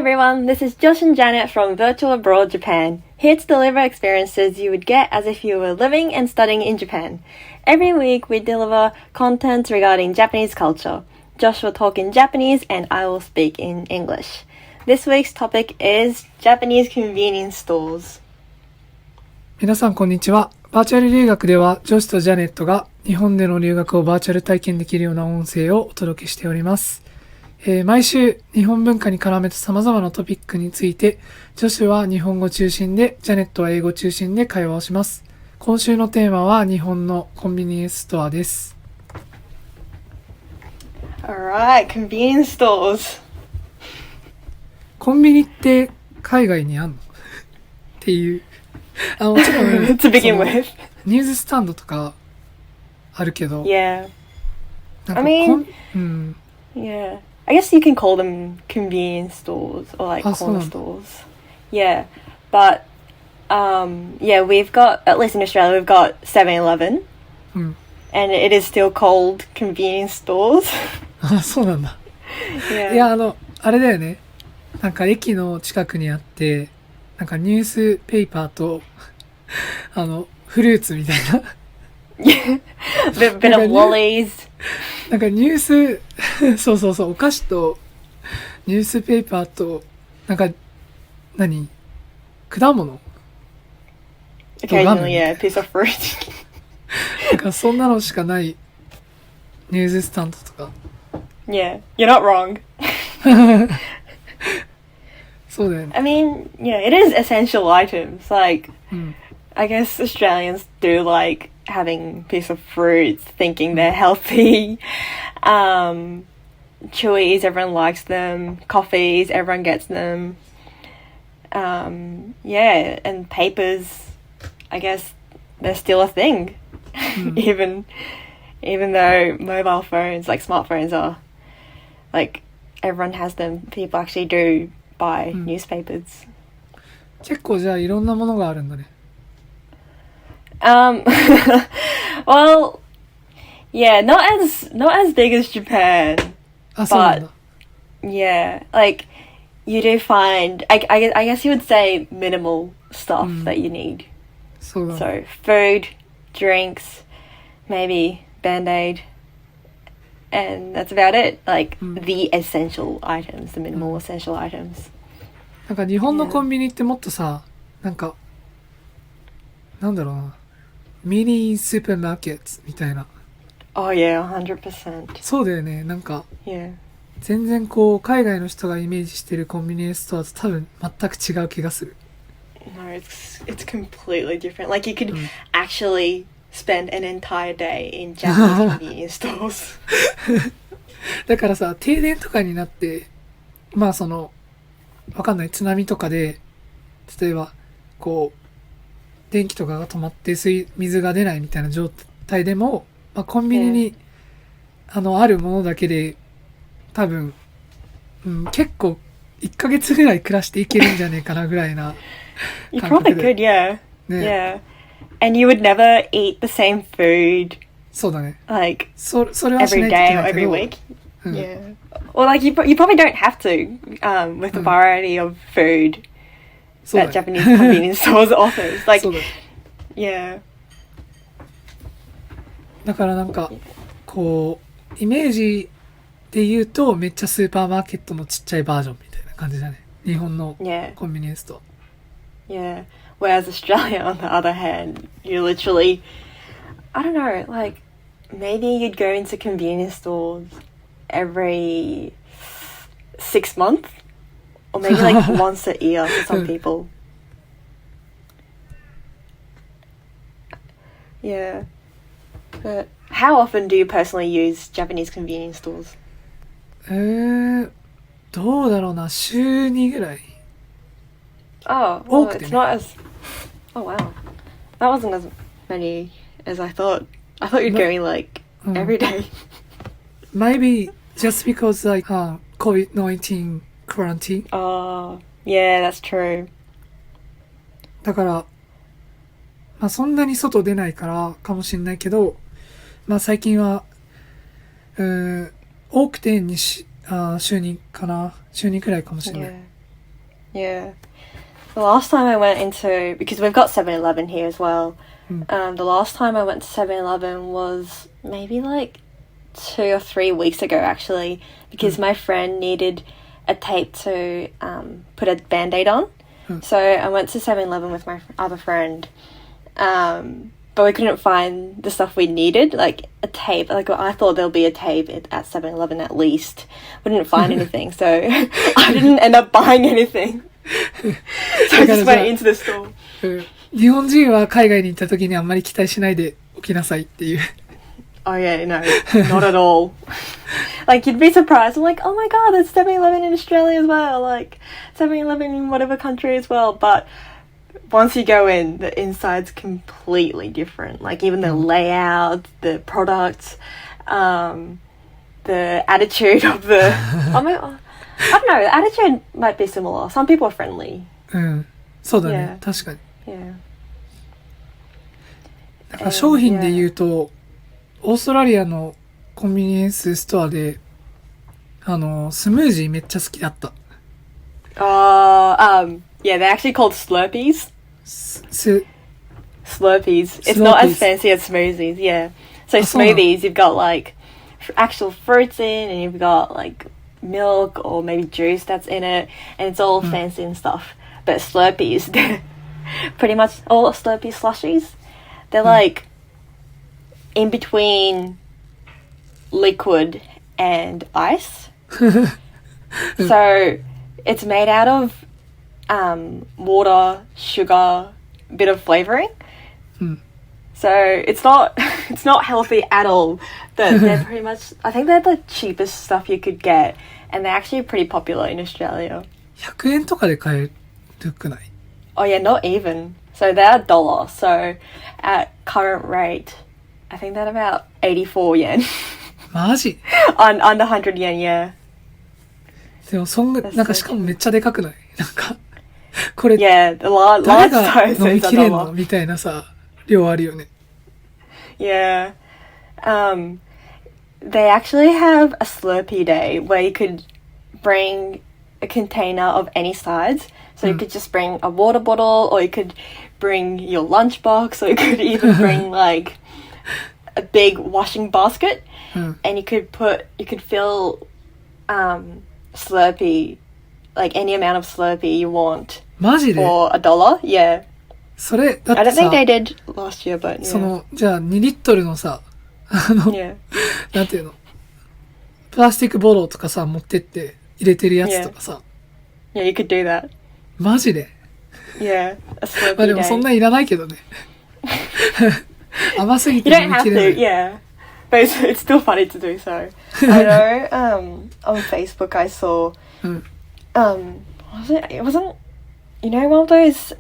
everyone, this is Josh and Janet from Virtual Abroad Japan, here to deliver experiences you would get as if you were living and studying in Japan. Every week we deliver content regarding Japanese culture. Josh will talk in Japanese and I will speak in English. This week's topic is Japanese convenience stores. 皆さんこんにちは。バーチャル留学ではジョシとジャネットが日本での留学をバーチャル体験できるような音声をお届けしております。毎週日本文化に絡めた様々なトピックについて、ジョシュは日本語中心で、ジャネットは英語中心で会話をします。今週のテーマは日本のコンビニエンスストアです。Alright, convenience stores. コンビニって海外にあんのっていう。もちろん、to begin with. ニューススタンドとかあるけど。Yeah. なんか Yeah. I guess you can call them convenience stores or like corner stores. Yeah. But, we've got, at least in Australia, we've got 7-Eleven. And it is still called convenience stores. あ、そうなんだ。Yeah. いや、あれだよね。なんか駅の近くにあって、なんかニュースペーパーと、フルーツみたいな。bit of lollies. なんかニュース、そう、お菓子と、ニュースペーパーと、なんか、果物 Occasionally, yeah, piece of fruit. なんかそんなのしかないニューススタンドとか。Yeah, you're not wrong. そうだよね。I mean, yeah, it is essential items. Like, I guess Australians do like having piece of fruits, thinking they're healthy. Chewies, everyone likes them. Coffees, everyone gets them. And papers, I guess they're still a thing. Even though mobile phones, like smartphones are, like, everyone has them. People actually do buy newspapers. 結構じゃあいろんなものがあるんだね。Well, yeah, not as big as Japan. あ、そうなんだ。Yeah, like you do find, I guess you would say minimal stuff that you need. そうだ。So food, drinks, maybe Band-Aid, and that's about it. Like the essential items, the minimal essential items. なんか日本のコンビニってもっとさ、なんかなんだろうな、ミニスーパーマーケットみたいな。Oh yeah, 100%. そうだよね。なんか、yeah. 全然こう海外の人がイメージしてるコンビニエンスストアと多分全く違う気がする。No, it's completely different. Like you could actually spend an entire day in Japanese convenience stores. だからさ、停電とかになって、まあそのわかんない津波とかで、例えばこう電気とかが止まって水が出ないみたいな状態でも、まあ、コンビニに、あるものだけで多分、結構1ヶ月ぐらい暮らしていけるんじゃねえかなぐらいな感覚で。You probably could, yeah. ね。Yeah. And you would never eat the same food. そうだね。Like それはしない every といけ day な or いけ every ど。week. Yeah. Or like you probably don't have to, with the variety of food that Japanese convenience stores offers. Like, yeah. だからなんかこうイメージで言うとめっちゃスーパーマーケットのちっちゃいバージョンみたいな感じだね。日本のコンビニエンスと。Yeah. Whereas Australia, on the other hand, you literally, I don't know, like maybe you'd go into convenience stores every 6 months, or maybe like once a year for some people. Yeah. But how often do you personally use Japanese convenience stores? どうだろうな、週2ぐらい。Oh, well, it's not as... Oh, wow. That wasn't as many as I thought. I thought you'd go in, like, every day. Maybe just because, like, COVID-19 quarantine. Oh, yeah, that's true. だから、まあそんなに外出ないからかもしれないけど、まあ最近は、多くて週にかな、週にくらいかもしれない。Yeah. The last time I went into, because we've got 7-Eleven here as well, the last time I went to 7-Eleven was maybe like 2 or 3 weeks ago actually, because my friend needed a tape to put a band-aid on. So I went to 7-Eleven with my other friend, but we couldn't find the stuff we needed, like a tape. Like I thought there'll be a tape at 7-Eleven at least. We didn't find anything, so I didn't end up buying anything. So I just went into the store. 日本人は海外に行った時にあんまり期待しないでおきなさいっていう。Oh yeah, no, not at all. Like you'd be surprised. I'm like, oh my god, there's 7-Eleven in Australia as well. Like 7-Eleven in whatever country as well. But once you go in, the inside's completely different. Like even the layout, the products, the attitude of the. I don't know. The attitude might be similar. Some people are friendly. うん、そうだね、確かに。Yeah. だから商品で言うと、オーストラリアのコンビニエンスストアで、スムージーめっちゃ好きだった。Yeah, they're actually called Slurpees. Slurpees. It's Slurpees. not as fancy as smoothies, yeah. So smoothies, you've got like actual fruits in, and you've got like milk or maybe juice that's in it, and it's all fancy and stuff. But Slurpees, they're pretty much all Slurpee slushies. They're like in between liquid and ice. So it's made out of water, sugar, bit of flavoring. So it's not healthy at all. But they're pretty much, I think they're the cheapest stuff you could get, and they're actually pretty popular in Australia. 100円とかで買えるくない？ Oh yeah, not even. So they're $1. So at current rate, I think they're about 84 yen. マジ？ Under 100 yen, yeah. でもなんかしかもめっちゃでかくない？なんかこれ Yeah, the large 誰が size 飲み is きれんの $1. みたいなさ量あるよね。Yeah. They actually have a Slurpee day where you could bring a container of any size. So you could just bring a water bottle, or you could bring your lunchbox, or you could even bring like a big washing basket, and you could fill Slurpee, like any amount of Slurpee you want マジで？ for $1. Yeah. それだっ I て don't さ think they did last year, but yeah. そのじゃあ2リットルのさYeah. なんていうのプラスチックボロとかさ持ってって入れてるやつとかさ Yeah, you could do that. マジで Yeah, a Slurpee まあでも day. そんないらないけどね甘すぎ You て don't 飲み have きれな to, い yeah. But it's still funny to do so. I know, on Facebook I saw, it wasn't, you know, one of those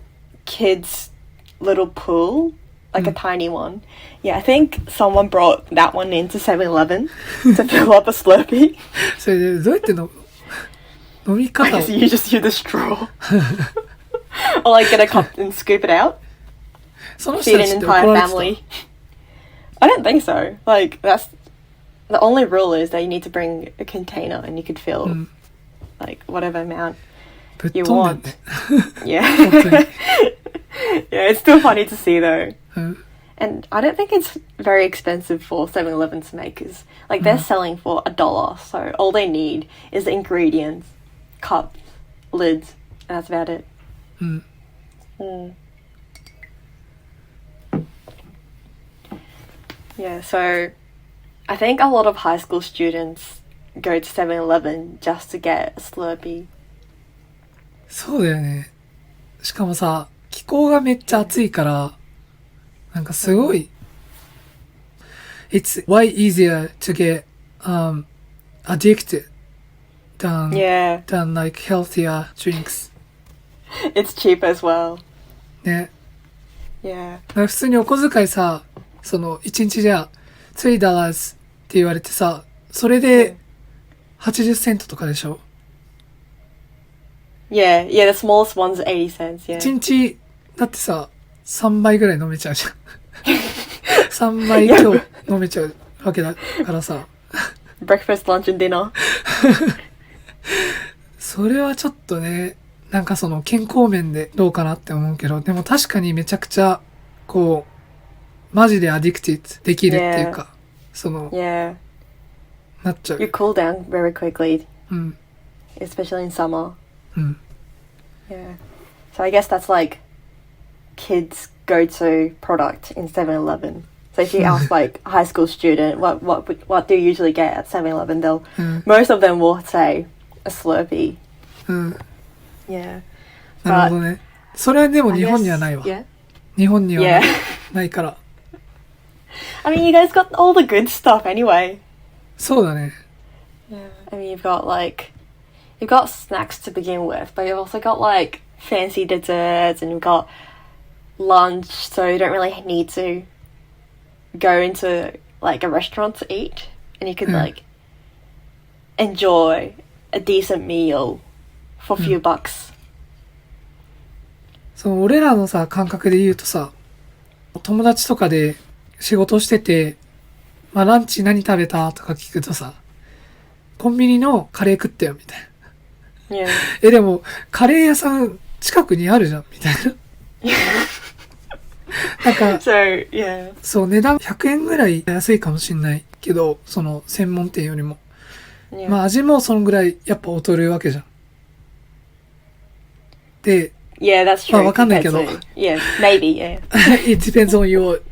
kids' little pool? Like a tiny one. Yeah, I think someone brought that one into 7-Eleven to fill up a Slurpee. それでどうやって飲み I 方を guess you just use the straw. Or like get a cup and scoop it out. その人 Feed た an ちって entire 怒られて family. I don't think so. Like, that's... The only rule is that you need to bring a container and you could fill, like, whatever amount たぶっ you 飛んでん want. ね Yeah. 本当に Yeah, it's still funny to see, though. うん And I don't think it's very expensive for 7-Eleven to make, because, like, they're selling for $1, so all they need is the ingredients, cups, lids, and that's about it. うん Yeah, so I think a lot of high school students go to 7-Eleven just to get a Slurpee. そうだよね。しかもさ、気候がめっちゃ暑いから、なんかすごい、It's way easier to get addicted Yeah, than like healthier drinks. it's cheap as well. ね。 Yeah. だから普通にお小遣いさ、その1日じゃ$3って言われてさ、それで80セントとかでしょ？ Yeah, the smallest one's 80 cents, yeah. 1日だってさ、3杯ぐらい飲めちゃうじゃん。3杯今日飲めちゃうわけだからさ。Breakfast, lunch and dinner. それはちょっとね、なんかその健康面でどうかなって思うけど、でも確かにめちゃくちゃ、こう、マジでアディクティッドできるっていうか、その、なっちゃう。You cool down very quickly. うん。Especially in summer. うん。Yeah. So I guess that's like kids' go-to product in 7-Eleven. So if you ask like a high school student what do you usually get at 7-Eleven, most of them will say a Slurpee. うん。Yeah. なるほどね。それはでも日本にはないわ。日本にはないから。I mean, you guys got all the good stuff anyway. そうだね。Yeah. I mean, you've got snacks to begin with, but you've also got like fancy desserts and you've got lunch, so you don't really need to go into like a restaurant to eat, and you could like enjoy a decent meal for a few bucks. そう、俺らのさ、感覚で言うとさ、友達とかで仕事してて、まあランチ何食べたとか聞くとさ、コンビニのカレー食ったよみたいな。Yeah. でも、カレー屋さん近くにあるじゃんみたいな。なんか、So, yeah. そう、値段100円ぐらい安いかもしんないけど、その専門店よりも。Yeah. まあ味もそのぐらいやっぱ劣るわけじゃん。で、Yeah, that's true. まあわかんないけど。Yeah, maybe, yeah. It depends on your,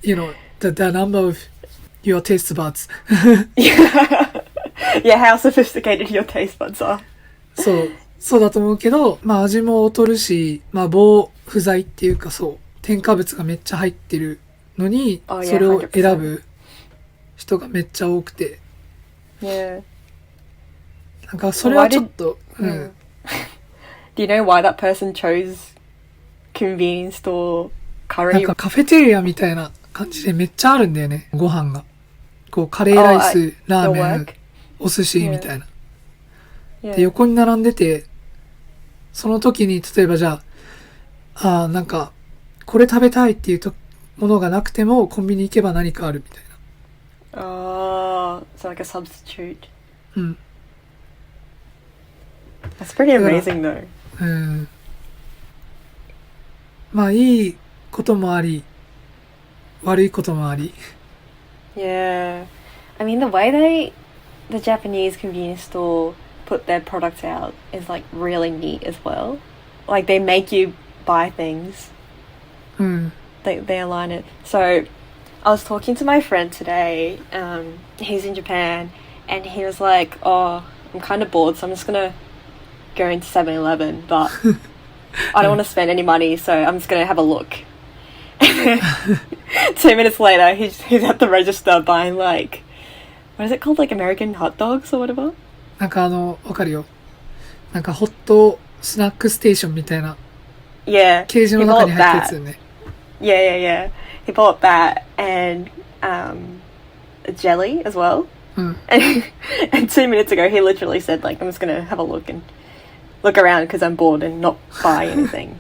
the number of your taste buds. Yeah, how sophisticated your taste buds are. そうだと思うけど、まあ味も劣るし、まあ防腐剤っていうかそう、添加物がめっちゃ入ってるのに、それを選ぶ人がめっちゃ多くて。Yeah. なんかそれはちょっと、Do you know why that person chose convenience store curry? なんかカフェテリアみたいな感じでめっちゃあるんだよね、ご飯が。こうカレーライス、ラーメン、お寿司みたいな。で、横に並んでて、その時に例えばじゃあ、なんか、これ食べたいっていうものがなくてもコンビニ行けば何かあるみたいな。So like a substitute. うん。That's pretty amazing though. まあいいこともあり、悪いこともあり。Yeah. I mean, the Japanese convenience store put their products out is like really neat as well. Like they make you buy things. They align it. So I was talking to my friend today. He's in Japan and he was like, oh, I'm kind of bored, so I'm just gonna go into 7-Eleven, but I don't want to spend any money, so I'm just gonna have a look. 2 minutes later, he's at the register buying like, what is it called, like American hot dogs or whatever? なんかわかるよ。なんかホットスナックステーションみたいな。Yeah. ケージの中に入ったやつよね。Yeah. He bought that and a jelly as well. And 2 minutes ago, he literally said like, I'm just gonna have a look around because I'm bored and not buy anything.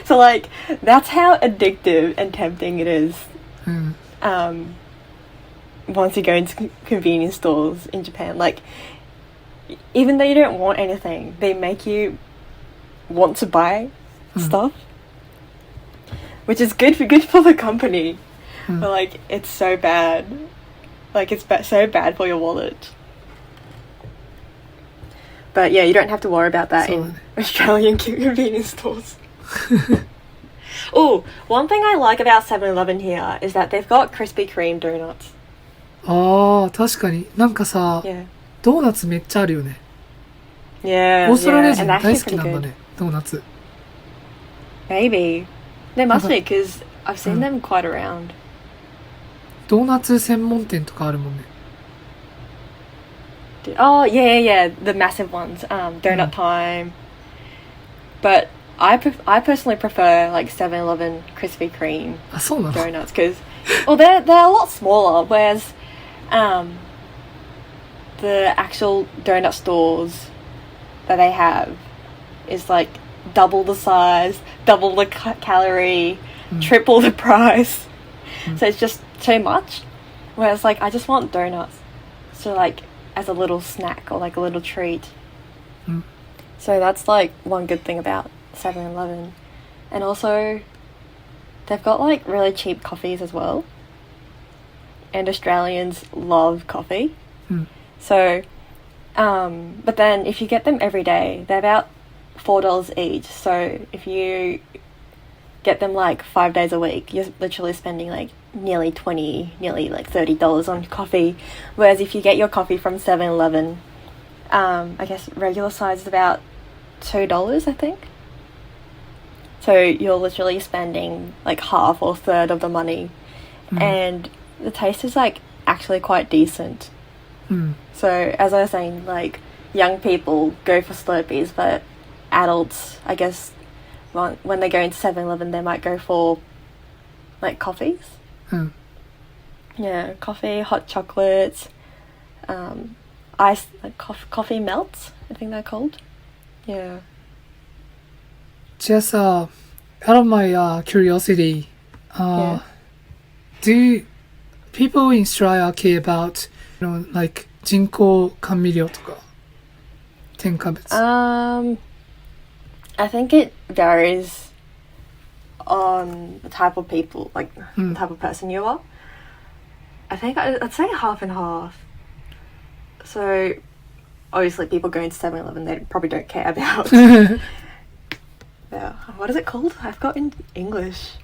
So like, that's how addictive and tempting it is. Once you go into convenience stores in Japan, like, even though you don't want anything, they make you want to buy stuff, which is good for the company. But like, it's so bad. Like, it's so bad for your wallet. But yeah, you don't have to worry about that in Australian convenience stores. Oh, one thing I like about 7-Eleven here is that they've got Krispy Kreme donuts. ああ、確かに。なんかさ、ドーナツめっちゃあるよね。Yeah. オーストラリア人大好きなんだね、ドーナツ。Maybe. There must be, because I've seen them quite around. ドーナツ専門店とかあるもんね。Oh, yeah. The massive ones. Donut Time. But I personally prefer like 7-Eleven Krispy Kreme donuts because, well, they're a lot smaller. Whereas, the actual donut stores that they have is like double the size, double the calorie, triple the price. So it's just too much. Whereas like I just want donuts, so like as a little snack or like a little treat. So that's like one good thing about 7-Eleven. And also, they've got like really cheap coffees as well. And Australians love coffee. So, but then if you get them every day, they're about $4 each. So if you get them like 5 days a week, you're literally spending like nearly like $30 on coffee. Whereas if you get your coffee from 7-Eleven, I guess regular size is about $2, I think. So you're literally spending like half or third of the money. And the taste is like actually quite decent. So as I was saying, like young people go for Slurpees, but adults, I guess, when they go into 7-Eleven, they might go for like coffees. Yeah, coffee, hot chocolates, ice, like coffee melts, I think they're called. Yeah. Just out of my curiosity, do people in Australia care about, like 人工甘味料とか添加物? I think it varies on the type of people, like the type of person you are. I think I'd say half and half. So obviously people going to 7-Eleven, they probably don't care about what is it called? I forgot in English.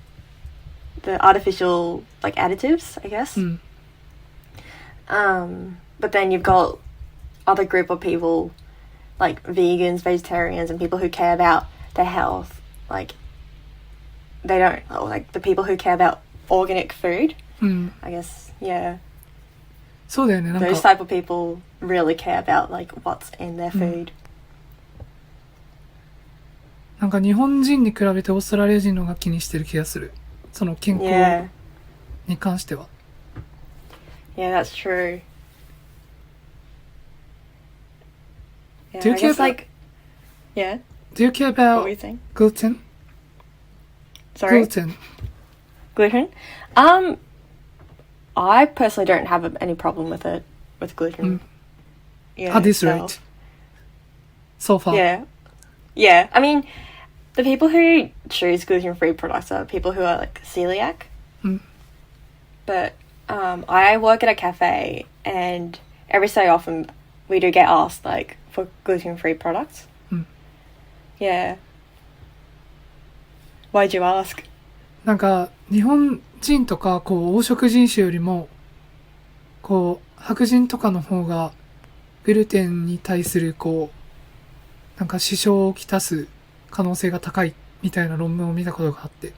The artificial like additives, I guess. But then you've got other group of people like vegans, vegetarians, and people who care about their health. Like they don't, like the people who care about organic food. I guess, yeah. そうだよね、なんか Those type of people really care about like what's in their food. なんか日本人に比べてオーストラリア人の方が気にしてる気がする。その健康に関しては。Yeah, that's true. Yeah, Do you I care guess, like, yeah. Do you care What were about you saying? gluten? Sorry? Gluten. I personally don't have any problem with it, with gluten. Yeah, At this rate. So far. Yeah. I mean, the people who choose gluten-free products are people who are like celiac. But I work at a cafe, and every so often we do get asked like for gluten-free products. Yeah. Why'd you ask? なんか日本人とかこう黄色人種よりもこう白人とかの方がグルテンに対するこうなんか支障をきたす可能性が高いみたいな論文を見たことがあって。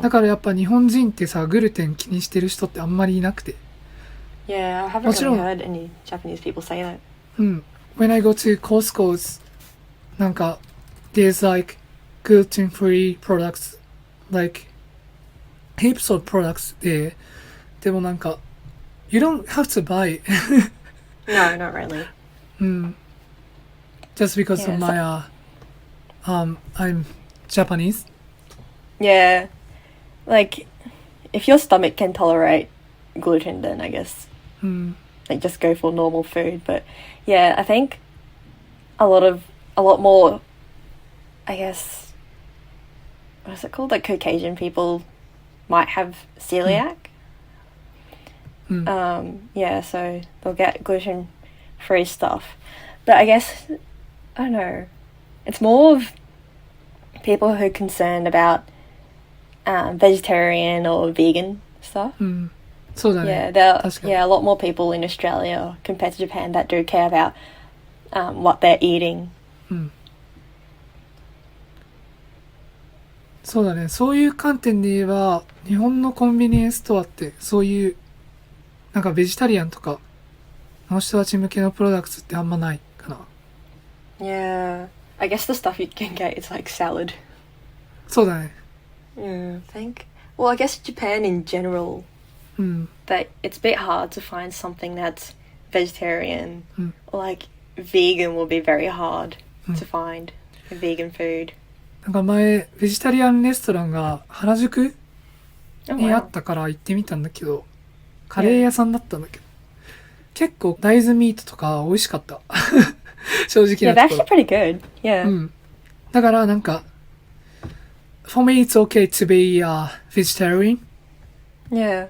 だからやっぱ日本人ってさグルテン気にしてる人ってあんまりいなくて。Yeah, I haven't really heard any Japanese people say that. When I go to Costco's, なんか there's like gluten-free products, like heaps of products there. でもなんか you don't have to buy it. No, not really. Just because of my I'm Japanese. Yeah. Like if your stomach can tolerate gluten, then I guess like just go for normal food. But yeah, I think a lot more, I guess, what is it called? Like Caucasian people might have celiac. Yeah, so they'll get gluten-free stuff. But I guess, I don't know, it's more of people who are concerned about vegetarian or vegan stuff. そうだね。Yeah, a lot more people in Australia compared to Japan that do care about what they're eating. そうだね。そういう観点で言えば、日本のコンビニエンスストアってそういうなんかベジタリアンとかの人たち向けのプロダクツってあんまないかな。Yeah, I guess the stuff you can get is like salad. そうだね。I think. Well, I guess Japan in general. But it's a bit hard to find something that's vegetarian. Or like vegan will be very hard to find vegan food. なんか前ベジタリアンレストランが原宿にあったから行ってみたんだけど、カレー屋さんだったんだけど、結構大豆ミートとか美味しかった。正直 Yeah, な they're とこ actually ろ。pretty good. Yeah. うん。だからなんか、for me it's okay to be vegetarian, Yeah.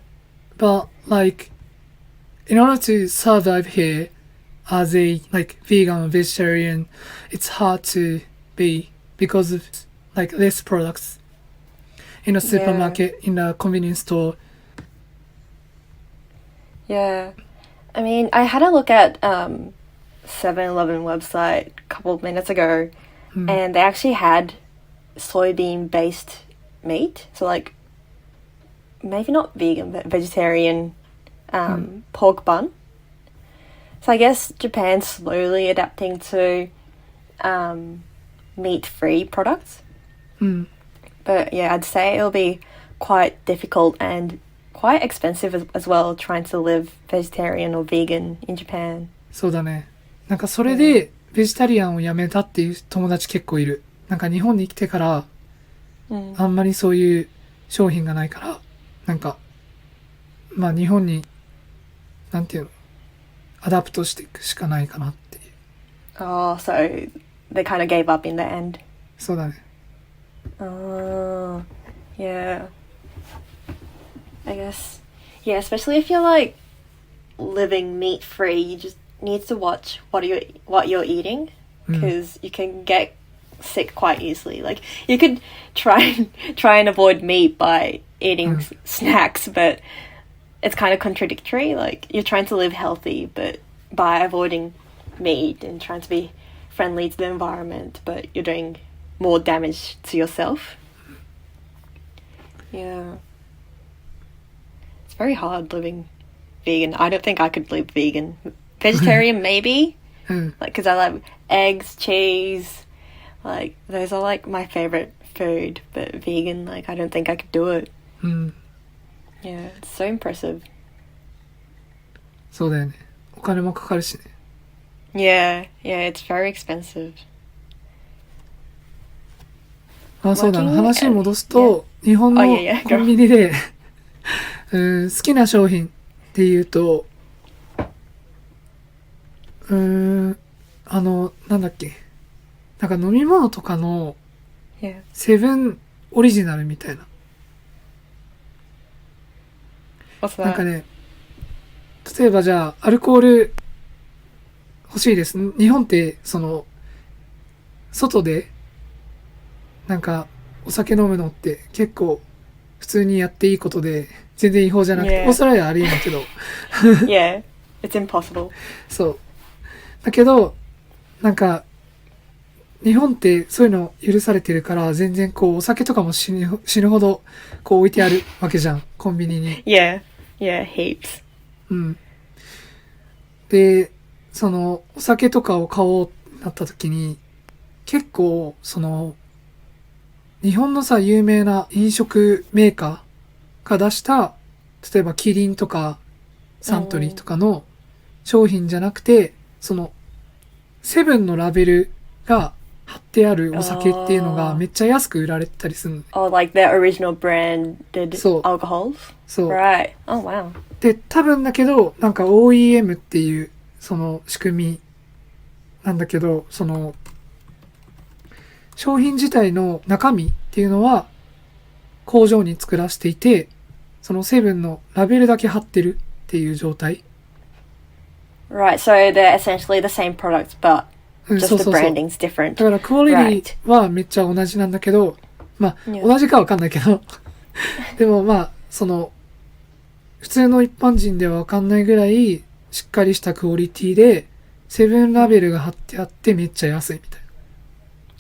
but like in order to survive here as a like vegan or vegetarian, it's hard to be because of like less products in a supermarket, in a convenience store. Yeah. I mean, I had a look at 7-Eleven website a couple of minutes ago, and they actually had soybean-based meat. So like, maybe not vegan, but vegetarian pork bun. So I guess Japan's slowly adapting to meat-free products. But yeah, I'd say it'll be quite difficult and quite expensive as well trying to live vegetarian or vegan in Japan. そうだね。なんかそれでベジタリアンをやめたっていう友達結構いる。なんか日本に来てからあんまりそういう商品がないから、なんかまあ日本になんていうのアダプトしていくしかないかなっていう。Oh, so they kind of gave up in the end. そうだね。Oh, yeah. I guess. Yeah, especially if you're like living meat free, you just need to watch what you're eating because you can get sick quite easily. Like you could try and avoid meat by eating snacks, but it's kind of contradictory. Like you're trying to live healthy, but by avoiding meat and trying to be friendly to the environment, but you're doing more damage to yourself. Yeah. It's very hard living vegan. I don't think I could live vegan. Vegetarian maybe. Like cuz I like eggs, cheese. Like those are like my favorite food, but vegan like I don't think I could do it. Yeah, it's so impressive. そうだよね。お金もかかるしね。Yeah, it's very expensive. あ、そうだな。話に戻すと、日本のコンビニで好きな商品っていうと、なんだっけ。なんか飲み物とかのセブンオリジナルみたいな。なんかね、例えばじゃあ、アルコール欲しいです。日本って、外で、なんか、お酒飲むのって結構普通にやっていいことで、全然違法じゃなくて、オーストラリアありえんだけど。Yeah, it's impossible. そう。だけど、なんか、日本ってそういうの許されてるから、全然こう、お酒とかも死ぬほど、こう置いてあるわけじゃん、コンビニに。Yeah, heaps. で、お酒とかを買おうってなった時に、結構、日本のさ、有名な飲食メーカーが出した、例えばキリンとかサントリーとかの商品じゃなくて、セブンのラベルが貼ってあるお酒っていうのがめっちゃ安く売られてたりするの。Oh, like their original branded alcohols? そう。Right. Oh, wow. で、多分だけど、なんか OEM っていう、仕組みなんだけど、商品自体の中身っていうのは工場に作らせていて、セブンのラベルだけ貼ってるっていう状態。Right, so they're essentially the same products, but just the branding's different. だからクオリティはめっちゃ同じなんだけど、まあ、同じかわかんないけど、でもまあ、普通の一般人ではわかんないぐらいしっかりしたクオリティで、セブンラベルが貼ってあってめっちゃ安いみたいな。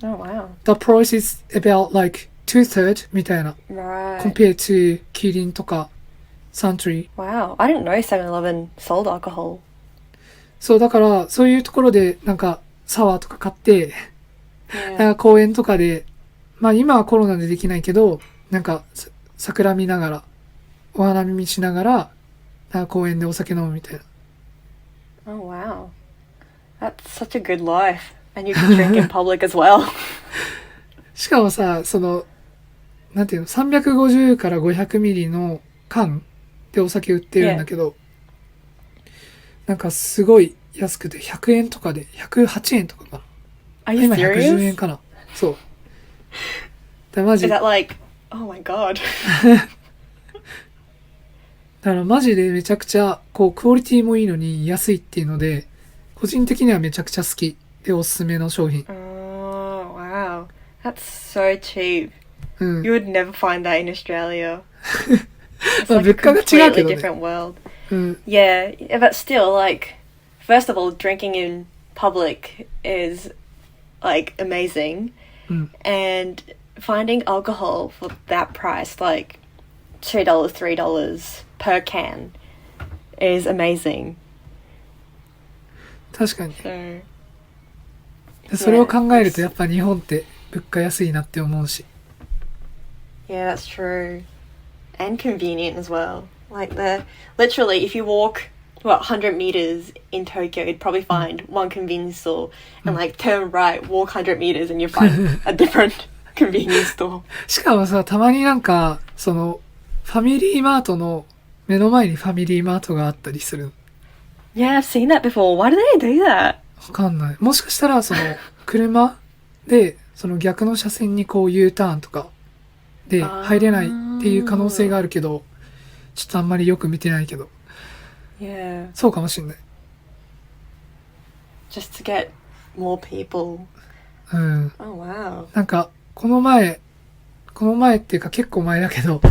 Oh, wow. The price is about like 2/3 みたいな。Right. Compared to キリンとかサントリー。Wow, I didn't know 7-Eleven sold alcohol. そう、だから、そういうところで、なんか、サワーとか買って、なんか公園とかで、まあ今はコロナでできないけど、なんか、桜見ながら、お花見しながら、なんか公園でお酒飲むみたいな。Oh, wow. That's such a good life. And you can drink in public as well. しかもさ、なんていうの、350から500ミリの缶でお酒売ってるんだけど、なんかすごい安くて100円とかで108円とかかな。Are you 今110 serious? 円かな。そう。だマジ Is that like, oh my god. だからマジでめちゃくちゃこうクオリティもいいのに安いっていうので、個人的にはめちゃくちゃ好きでおすすめの商品。Oh, wow. That's so cheap. うん。You would never find that in Australia. It's まあ like 物 a 価が違うけ completely どね。 different world. うん。 Yeah, but still, like, first of all, drinking in public is, like, amazing. うん。 And finding alcohol for that price, like $2, $3 per can, is amazing. 確かに。 So, でそれを考えるとやっぱ日本って物価安いなって思うし。 yeah, that's true. And convenient as well. Like, literally, if you walk, 100 meters in Tokyo, you'd probably find one convenience store. And, like, turn right, walk 100 meters, and you'll find a different convenience store. しかもさ、たまになんか、その、ファミリーマートの目の前にファミリーマートがあったりする。 Yeah, I've seen that before. Why do they do that? わかんない。もしかしたら、その、車で、その逆の車線にこう U ターンとかで入れないっていう可能性があるけど、ちょっとあんまりよく見てないけど、 Yeah, そうかもしんない。 just to get more people. うん。 Oh, wow. なんか、この前っていうか結構前だけど、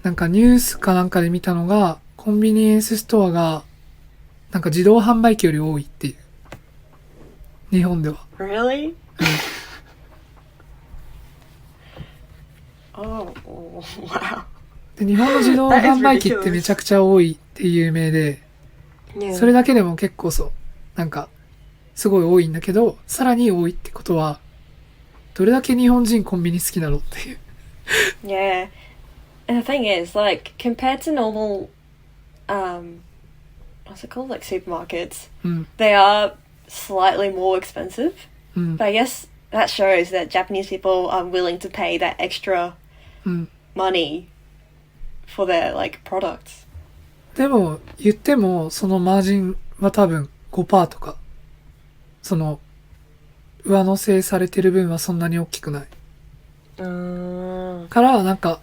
なんかニュースかなんかで見たのが、コンビニエンスストアが、なんか自動販売機より多いっていう。日本では。Really? Oh, wow. で、日本の自動販売機ってめちゃくちゃ多いって有名で、 Yeah. それだけでも結構そう、なんか、すごい多いんだけど、さらに多いってことは、どれだけ日本人コンビニ好きなのっていう。Yeah. And the thing is, like, compared to normal, what's it called? Like supermarkets, うん。 they are slightly more expensive. うん。 But I guess that shows that Japanese people are willing to pay that extra うん。 money for their, like, products. でも、言っても、そのマージンは多分5%とか、その、上乗せされてる分はそんなに大きくない。から、なんか、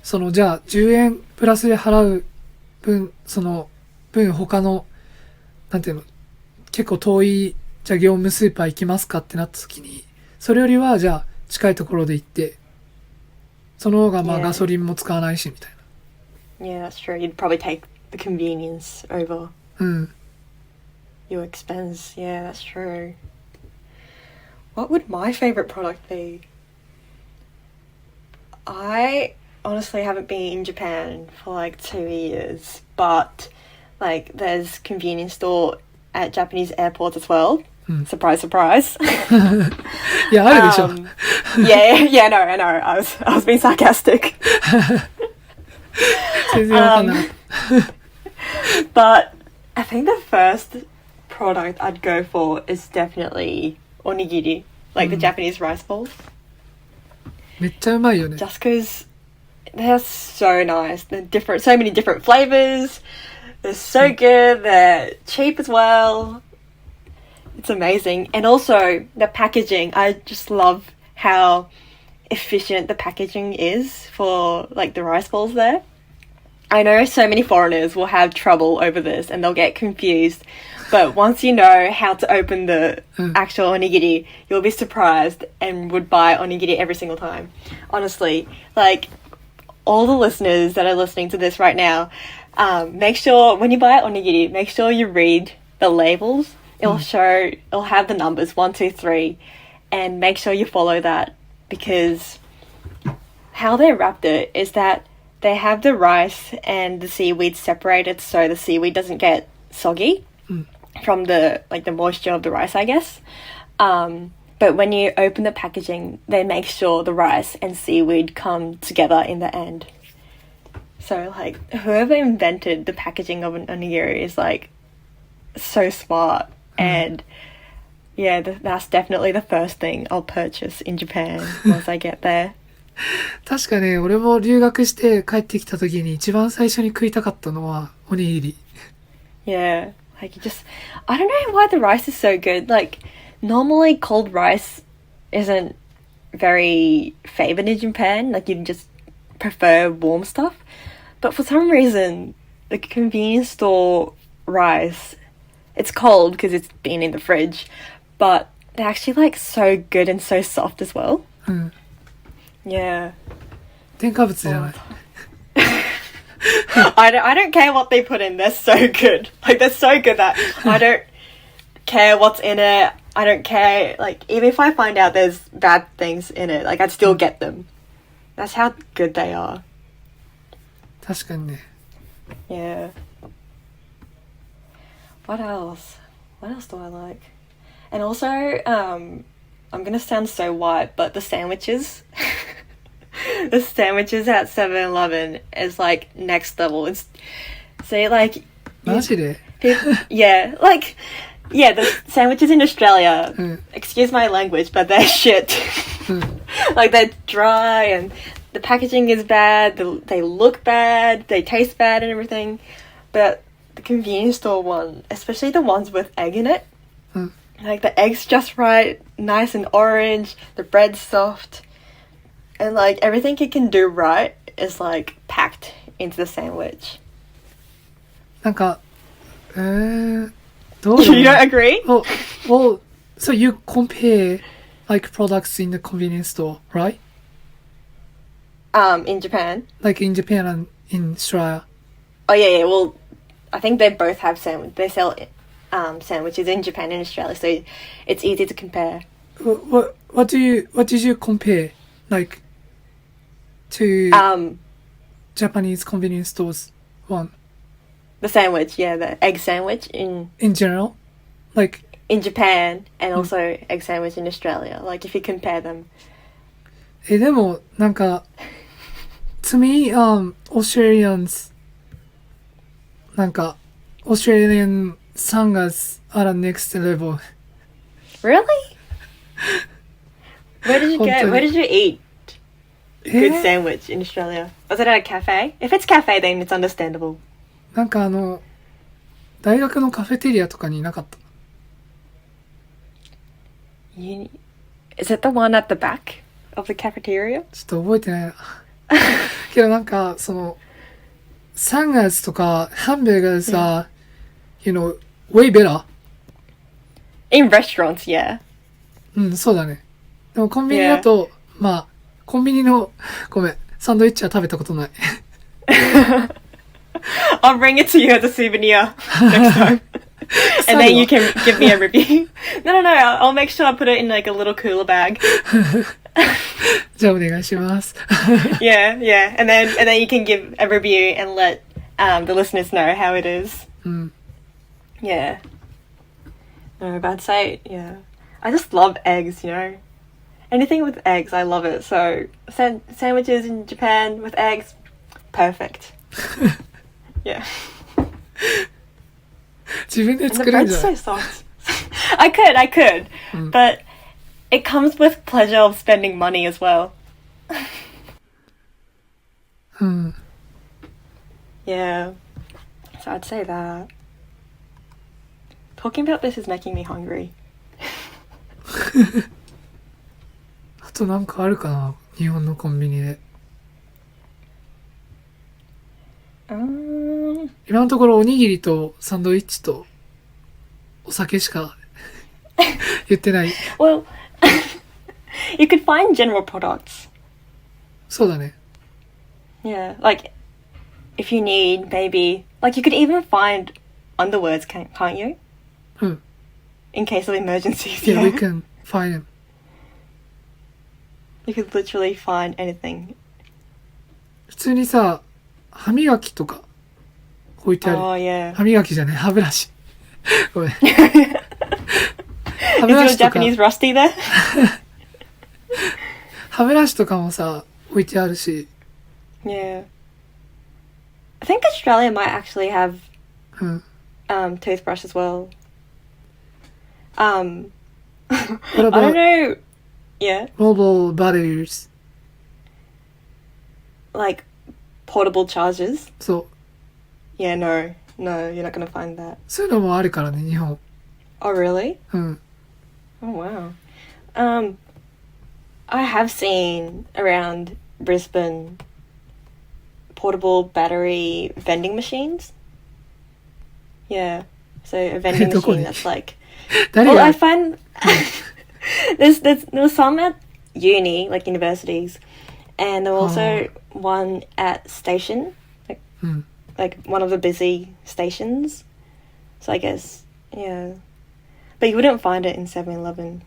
その、じゃあ、10円プラスで払う分、その、分他の、なんていうの、結構遠い、じゃあ業務スーパー行きますかってなった時に、それよりは、じゃあ、近いところで行って、その方がまあ Yeah. ガソリンも使わないし、みたい Yeah, that's true. You'd probably take the convenience over な。うん。 your expense. Yeah, that's true. What would my favorite product be? I honestly haven't been in Japan for like 2 years, but like there's convenience store at Japanese airports as well. Surprise, surprise. いや、あるでしょ。 Yeah, no, I know. I was being sarcastic. 全然わかんない。 But I think the first product I'd go for is definitely onigiri, like the Japanese rice balls. めっちゃうまいよね。 Just because they're so nice. They're different, so many different flavors. They're so good. They're cheap as well. It's amazing. And also the packaging. I just love how efficient the packaging is for like the rice balls there. I know so many foreigners will have trouble over this and they'll get confused. But once you know how to open the actual onigiri, you'll be surprised and would buy onigiri every single time. Honestly, like all the listeners that are listening to this right now, make sure when you buy onigiri, make sure you read the labels. It'll have the numbers 1, 2, 3, and make sure you follow that because how they wrapped it is that they have the rice and the seaweed separated so the seaweed doesn't get soggy from the moisture of the rice, I guess. But when you open the packaging, they make sure the rice and seaweed come together in the end. So like whoever invented the packaging of an onigiri is like so smart. And yeah, that's definitely the first thing I'll purchase in Japan once I get there. 確かね、俺も留学して帰ってきた時に一番最初に食いたかったのはおにぎり。 Yeah. Like, I don't know why the rice is so good. Like, normally cold rice isn't very favored in Japan. Like, you just prefer warm stuff. But for some reason, the convenience store rice, it's cold because it's been in the fridge, but they're actually like so good and so soft as well. Yeah. 添加物じゃない。I don't care what they put in. They're so good. Like, they're so good that I don't care what's in it. I don't care. Like, even if I find out there's bad things in it, like, I'd still get them. That's how good they are. 確かにね。Yeah. What else? What else do I like? And also, I'm gonna sound so white, but the sandwiches. The sandwiches at 7-Eleven is like next level. It's say like マジで yeah, like yeah, the sandwiches in Australia, excuse my language, but they're shit. Like, they're dry and the packaging is bad, they look bad, they taste bad and everything. But the convenience store one, especially the ones with egg in it, like the egg's just right, nice and orange, the bread's soft. And, like, everything it can do right is, like, packed into the sandwich. なんか、どう You don't agree? Well, so you compare, like, products in the convenience store, right? In Japan. Like in Japan and in Australia. Oh, yeah, well, I think they both have they sell sandwiches in Japan and Australia, so it's easy to compare. What did you compare, like, to Japanese convenience stores one? The sandwich, yeah, the egg sandwich in general, like in Japan, and also egg sandwich in Australia. Like, if you compare them. でもなんか to me Australians なんか Australian sangers are next level. Really? Where did you eat good sandwich in Australia? Was it at a cafe? If it's cafe, then it's understandable. なんか大学のカフェテリアとかになかった。Is it the one at the back of the cafeteria? ちょっと覚えてないな。けどなんかそのサンガーズとかハンバーガーズは、you know, way better. In restaurants, yeah. そうだね。でもコンビニだと、まあコンビニのごめんサンドイッチは食べたことない。I'll bring it to you as a souvenir next time. And then you can give me a review. No, I'll make sure I put it in like a little cooler bag. じゃあお願いします。Yeah. And then you can give a review and let the listeners know how it is. Yeah. No, but I'd say, yeah. I just love eggs, you know. Anything with eggs, I love it. So, sandwiches in Japan with eggs, perfect. Yeah. 自分で And the 作るんじ bread's ゃない so soft. I could. But it comes with pleasure of spending money as well. Yeah. So I'd say that. Talking about this is making me hungry. あとなんかあるかな日本のコンビニで。今のところおにぎりとサンドイッチとお酒しか言ってない。Well, you could find general products. そうだね。Yeah, like if you need maybe like you could even find underwears, can't you? In case of emergencies. Yeah, we can find them. You could literally find anything. 普通にさ、歯磨きとか置いてある。Oh, yeah. 歯磨きじゃねえ、歯ブラシ。ごめん。歯 Is ブラ your シとか Japanese rusty there? 歯ブラシとかもさ、置いてあるし。Yeah. I think Australia might actually have toothbrush as well. What I don't about know. Yeah. mobile batteries? Like portable chargers. そう。Yeah, no. No, you're not going to find that. そういうのもあるからね、日本。Oh, really? うん。Oh, wow. I have seen around Brisbane portable battery vending machines. Yeah. So a vending machine that's like... Well, I find... There's some at uni, like universities, and there was also one at station, like one of the busy stations. So I guess, yeah. But you wouldn't find it in 7-Eleven.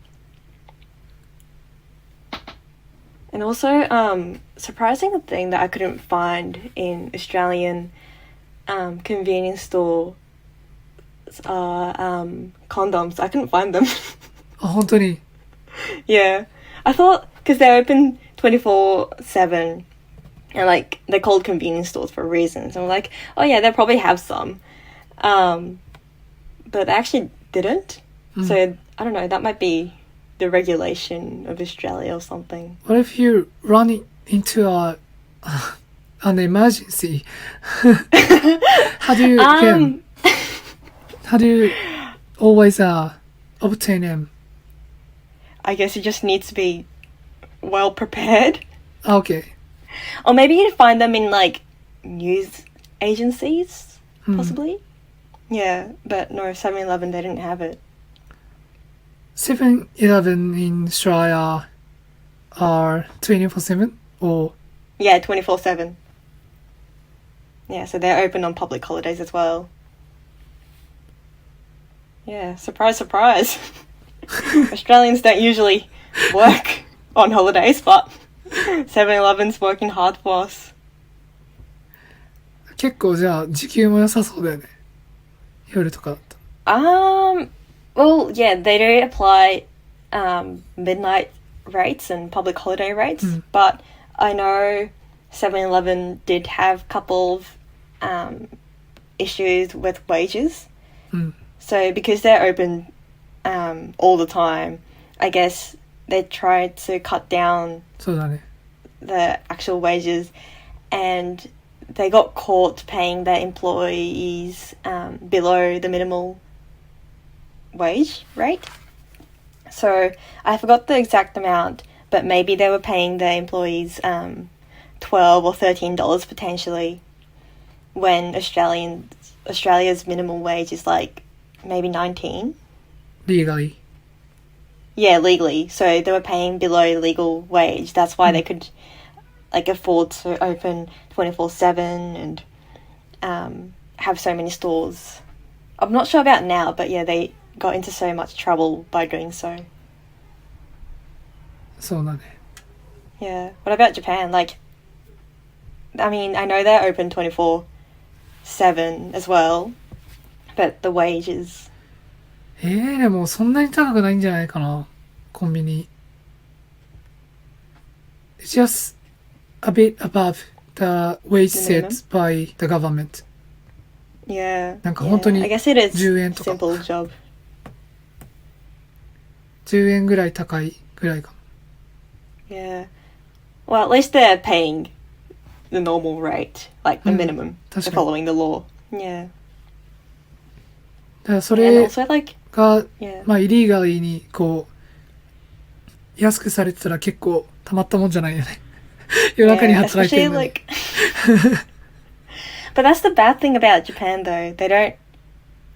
And also, surprising thing that I couldn't find in Australian convenience store are condoms. I couldn't find them. あ、本当に? Yeah. I thought, because they're open 24/7, and like, they're called convenience stores for a reason. So I'm like, oh yeah, they'll probably have some. But they actually didn't. So, I don't know, that might be the regulation of Australia or something. What if you run into an emergency? How do you always obtain them? I guess you just need to be well prepared. Okay. Or maybe you'd find them in like news agencies, possibly. Yeah, but no, 7-Eleven, they didn't have it. 7-Eleven in Australia are 24/7 or? Yeah, 24/7. Yeah, so they're open on public holidays as well. Yeah, surprise, surprise. Australians don't usually work on holidays, but 7-Eleven's working hard for us. 結構じゃあ時給も良さそうだよね。夜とかだった。Well, yeah, they do apply midnight rates and public holiday rates, but I know 7-Eleven did have a couple of issues with wages. So because they're open all the time, I guess they tried to cut down そうだね。 the actual wages, and they got caught paying their employees below the minimal wage rate. So I forgot the exact amount, but maybe they were paying their employees $12 or $13 potentially, when Australia's minimum wage is like maybe 19. Legally. Yeah, legally. So they were paying below legal wage. That's why they could like afford to open 24/7 and have so many stores. I'm not sure about now, but yeah, they got into so much trouble by doing so. そうだね。 Yeah. What about Japan? Like, I mean, I know they're open 24/7 as well, but the wages. でもそんなに高くないんじゃないかな、コンビニ。It's just a bit above the wage set by the government. Yeah. なんか本当に I guess it is 10円とか。 simple job. 10円ぐらい高いぐらいかも。Yeah. Well, at least they're paying the normal rate, like the minimum, 確 for かに。 following the law. Yeah. だからそ And れ also, like, が、 yeah. まあイリーガリーにこう安くされてたら結構たまったもんじゃないよね。夜中に Yeah, 働いて especially るのに。 like. But that's the bad thing about Japan, though. They don't.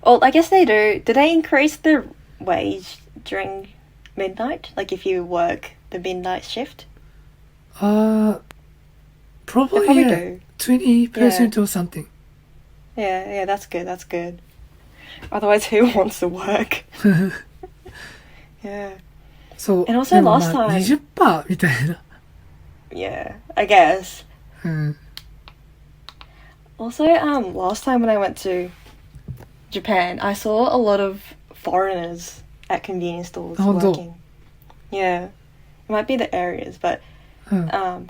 Well, I guess they do. Do they increase the wage during midnight? Like if you work the midnight shift? Probably, They probably yeah, do. 20% or something. Yeah, that's good. That's good. Otherwise, who wants to work? Yeah. そう。 And also でも last まあ time. 20% みたいな。Yeah, I guess. うん。 Also, last time when I went to Japan, I saw a lot of foreigners at convenience stores working. Yeah, it might be the areas, but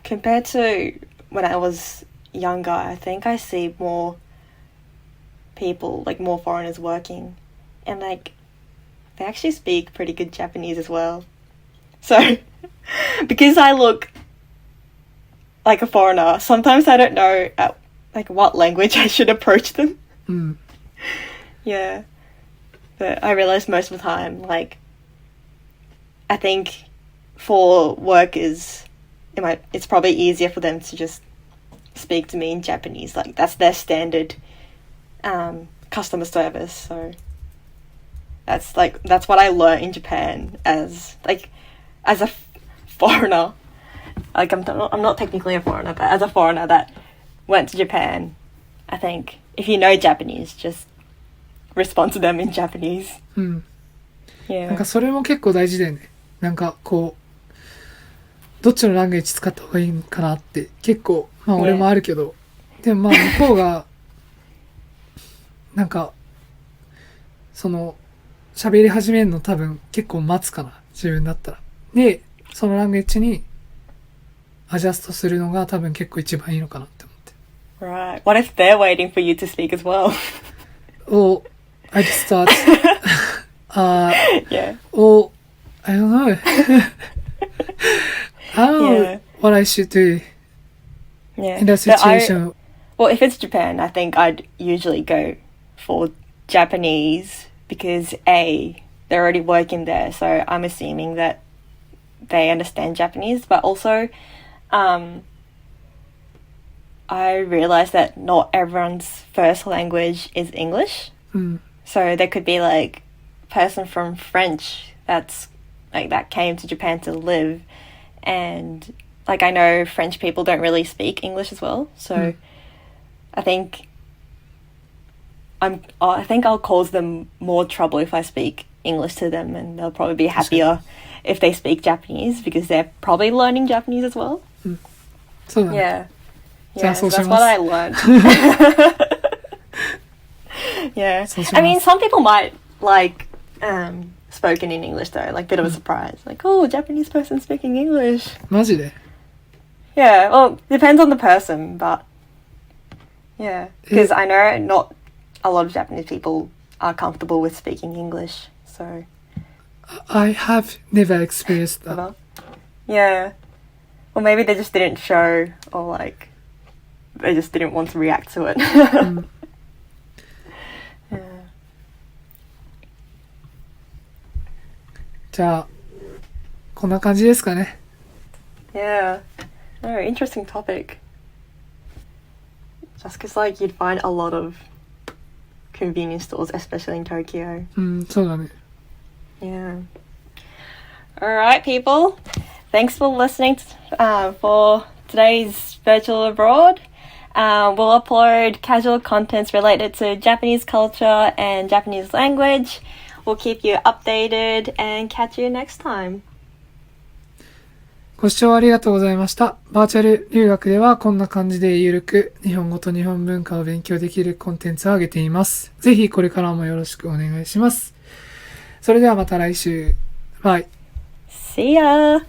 compared to when I was younger, I think I see more people, like more foreigners working, and like they actually speak pretty good Japanese as well. So, because I look like a foreigner, sometimes I don't know like what language I should approach them. Yeah. But I realized most of the time, like, I think for workers, it's probably easier for them to just speak to me in Japanese. Like, that's their standard customer service. So that's what I learned in Japan as a foreigner. Like, I'm not technically a foreigner, but as a foreigner that went to Japan, I think if you know Japanese, just respond to them in Japanese. うん。Yeah. なんかそれも結構大事だよね。なんかこう、どっちのランゲージ使った方がいいのかなって結構、まあ俺もあるけど、でもまあ向こうが、なんか、その、喋り始めるの多分結構待つかな。自分だったら。で、そのランゲージにアジャストするのが多分結構一番いいのかなって思って。Right. What if they're waiting for you to speak as well? Or I just start, Yeah. or I don't know. I don't know what I should do in that situation. Well, if it's Japan, I think I'd usually go for Japanese because they're already working there, so I'm assuming that they understand Japanese, but also I realized that not everyone's first language is English. So there could be like a person from French that came to Japan to live, and like I know French people don't really speak English as well. So I think I'll cause them more trouble if I speak English to them, and they'll probably be happier if they speak Japanese because they're probably learning Japanese as well. そうだね。Yeah. じゃあ Yeah, そう so し that's ます。 what I learned. Yeah. そうし I ま mean, す。 some people might like spoken in English though, like bit of a surprise. Like, oh, Japanese person speaking English. マジで Yeah, well, depends on the person, but yeah. Because I know not a lot of Japanese people are comfortable with speaking English, so. I have never experienced that. Yeah. Or maybe they just didn't show, or like, they just didn't want to react to it. Yeah. じゃあ、こんな感じですかね。Yeah. No, interesting topic. Just because, like, you'd find a lot of convenience stores, especially in Tokyo. うん、そうだね。Yeah. All right, people. Thanks for listening for today's Virtual Abroad. We'll upload casual contents related to Japanese culture and Japanese language. We'll keep you updated and catch you next time. ご視聴ありがとうございました。バーチャル留学ではこんな感じでゆるく日本語と日本文化を勉強できるコンテンツを上げています。ぜひこれからもよろしくお願いします。それではまた来週。バイ。See ya!